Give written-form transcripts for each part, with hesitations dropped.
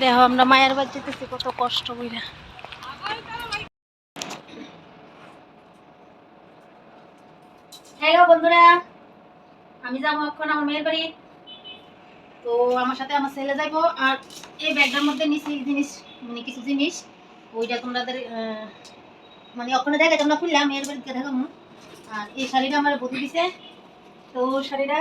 দেখো আমরা মায়ের বাড়ি যেতেছি কত কষ্ট কইরা। হ্যালো বন্ধুরা, আমি যাবো এখন আমার মেয়ের বাড়ি। তো আমার সাথে আমার ছেলে যাইবো। আর এই ব্যাগটার মধ্যে নিচে জিনিস, মানে কিছু জিনিস, ওইটা তোমাদের মানে ওখানে দেখে তোমরা খুললাম মেয়ের বাড়িতে দেখাবো। আর এই শাড়িটা আমার বধূ দিছে। তো শাড়িটা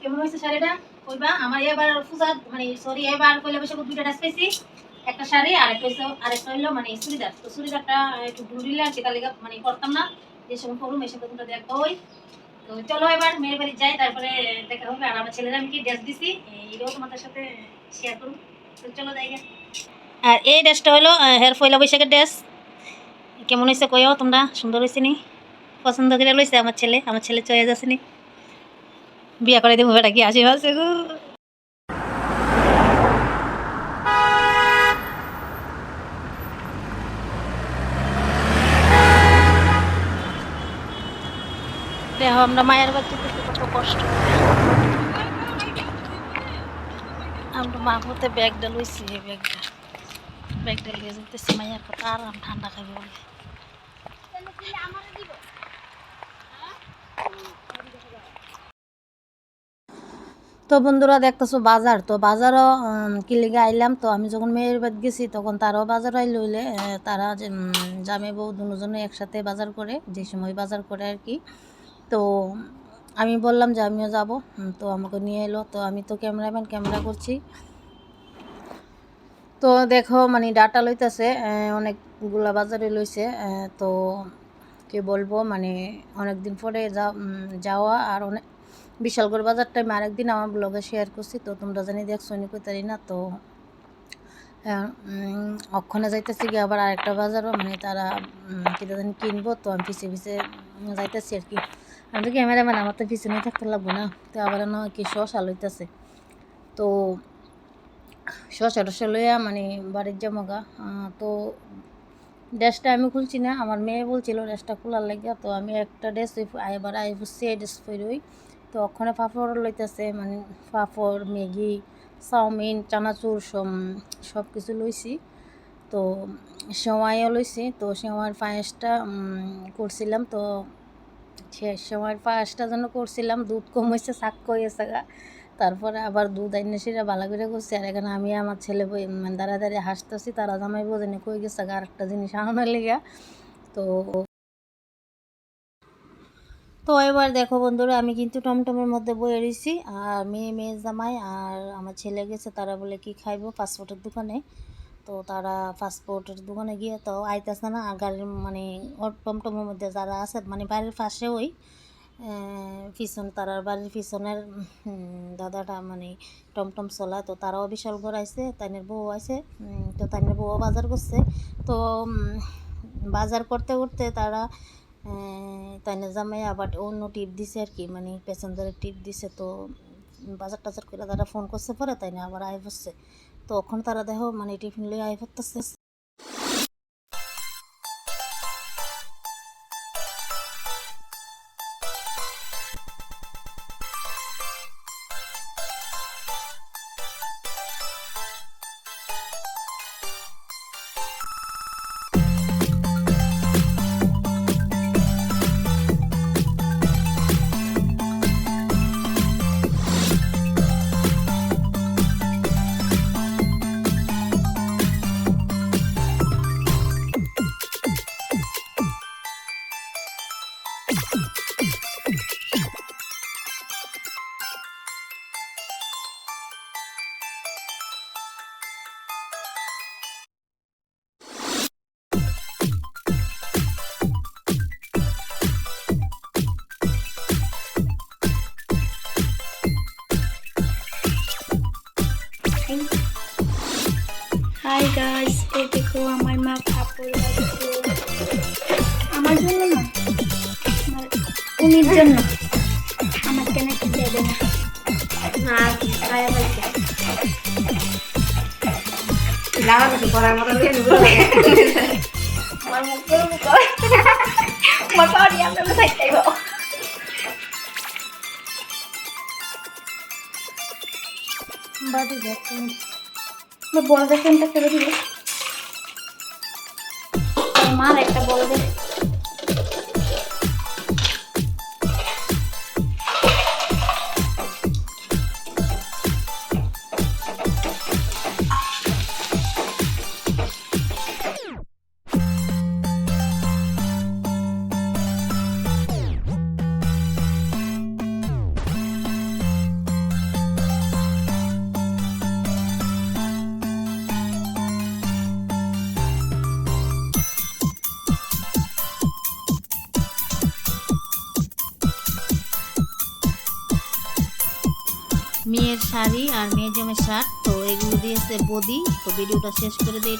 কেমন হয়েছে শাড়িটা কইবা। আমার এবার পূজা মানে সরি এবার পয়লা বৈশাখ দুইটা ড্রেস পেয়েছি, একটা শাড়ি আর আরেকটা হইলো মানে চুড়িদার। তো চুড়িদারটা একটু ঢুল দিলে আর কি, তার লেগে মানে করতাম না, যে সময় করুম এসে তোমরা দেখবো। ওই তো চলো এবার মেয়ের বাড়ি যাই, তারপরে দেখা হবে। আর আমার ছেলেরা আমি কি ড্রেস দিছি এটাও তোমাদের সাথে শেয়ার করুন। তো চলো যাই। আর এই ড্রেসটা হলো হের পয়লা বৈশাখের ড্রেস। কেমন হয়েছে কইও তোমরা, সুন্দর হয়েছে নি? পছন্দ করে লইছে আমার ছেলে চয়েস আছে নি। বিয়া করে দেবো বেটা কি আসে আছে গো। দেখো আমরা মায়ের বাড়িতে কত কষ্ট। আমরা মা হতে ব্যাগটা লইছি, এই ব্যাগটা লিয়ে যেতেছি মায়ের কথা আরাম ঠান্ডা খাবে বলে। তো বন্ধুরা দেখতেছো বাজার, তো বাজারও কি লেগে আইলাম। তো আমি যখন মেয়ের বাড়ি গেছি তখন তারাও বাজার আইল হইলে তারা জামে বউ দুজনে একসাথে বাজার করে, যে সময় বাজার করে আর কি। তো আমি বললাম যে আমিও যাব, তো আমাকে নিয়ে এলো। তো আমি তো ক্যামেরা করছি। তো দেখো মানে ডাটা লইতেছে, অনেকগুলা বাজারে লইছে। তো কি বলবো, মানে অনেক দিন পরে যাওয়া। আর অনেক বিশালগড় বাজারটা আমি আরেকদিন আমার ব্লগে শেয়ার করছি, তো তোমরা জানি দেখছো নি কইতারি না। তো অক্ষণে যাইতেছি গিয়ে আবার আরেকটা বাজারও, মানে তারা কিটা জানি কিনবো। তো আমি পিছিয়ে পিছিয়ে যাইতেছি আর কি। আমি তো ক্যামেরাম্যান, আমার তো পিছনেই থাকতে লাগবো না। তো আবার না কি শশা লইতেছে। তো শশা টশা লইয়া মানে বাড়ির জামগা। তো ড্রেসটা আমি খুলছি না, আমার মেয়ে বলছিল ড্রেসটা খোলার লাগিয়া। তো আমি একটা ড্রেস এবার বুঝছি এই ড্রেস পরই। তো ওখানে পাঁপড় লইতেছে, মানে পাঁপড়, ম্যাগি, চাউমিন, চানাচুর সব কিছু লইছি। তো সেমাইও লইছি। তো সেমাইয়ের পায়েসটা করছিলাম। তো সেমাইয়ের পায়েসটা যেন করছিলাম, দুধ কম হয়েছে, শাক হয়েছে গা। তারপরে আবার দুধ আইনে সেটা ভালো করে করছি। আর এখানে আমি আমার ছেলে মানে দাঁড়িয়ে হাসতেছি, তারা জামাই বোঝেনি কই গেছে আর একটা জিনিস আনানোর লেগা। তো তো এবার দেখো বন্ধুরা, আমি কিন্তু টমটমের মধ্যে বয়ে রয়েছি। আর মেয়ে জামাই আর আমার ছেলে গেছে, তারা বলে কি খাইবো পাসপোর্টের দোকানে। তো তারা পাসপোর্টের দোকানে গিয়ে তো আইতেছে না। আর গাড়ির মানে টমটমের মধ্যে যারা আছে, মানে বাড়ির পাশে ওই পিছন, তারার বাড়ির পিছনের দাদাটা মানে টমটম চলা। তো তারাও বিশাল ঘর আইছে, তাইনের বউ আছে। তো তাইনের বউও বাজার করছে। তো বাজার করতে করতে তারা তাইনের জামাই আবার অন্য টিপ দিছে আর কি, মানে প্যাসেঞ্জারের টিপ দিছে। তো বাজার টাজার করে তারা ফোন করছে, পরে তাই না আবার আয় পড়ছে। তো ওখানে তারা দেখো মানে টিফিন লইয়ে আয় পড়তেছে। হাই গাইস, এই দেখো আমার মা কাপড় বানাচ্ছে আমার জন্য না, আমার উনির জন্য। আমার কেন কি দেবে না? না খায়া বলছে লাগা কিছু করার মতো দিয়ে দেবো। আমার মুখ করে আমার পাড়ি আমরা কোথায় যাইব? বাড়ি দেখুন বড়দের ফোনটা ফেলে দিবে। মার একটা বড়দের মেয়ের শাড়ি আর মেয়ের জামের শার্ট, তো এগুলো দিয়েছে বদি। তো ভিডিওটা শেষ করে দিয়ে